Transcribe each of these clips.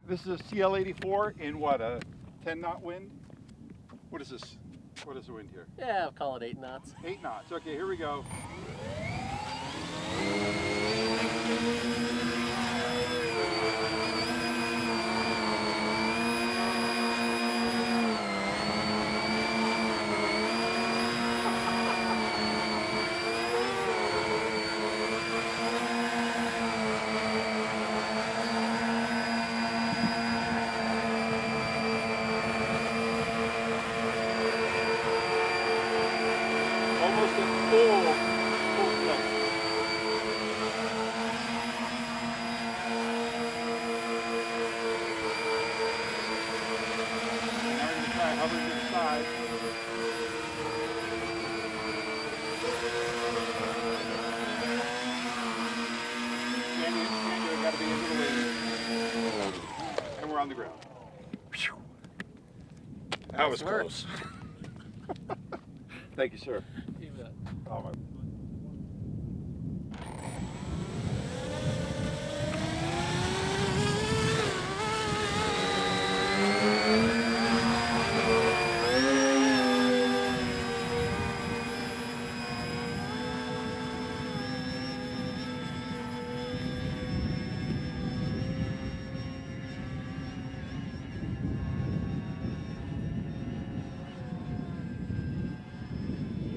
This is a CL84 in what, a 10 knot wind? What is this? What is the wind here? Yeah, I'll call it 8 knots. 8 knots. Okay, here we go. Almost at full tilt. Now we're going to try hovering to the side. January got to be into the wind. And we're on the ground. That was close. Thank you, sir. You bet. Oh, my.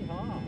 Yeehaw.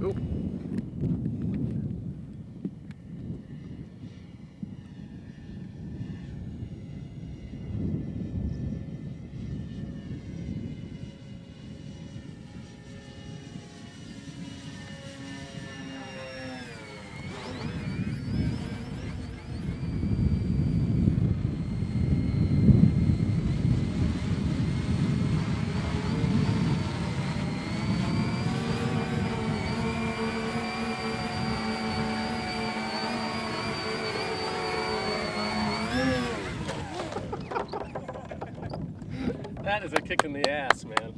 Oop. That is a kick in the ass, man.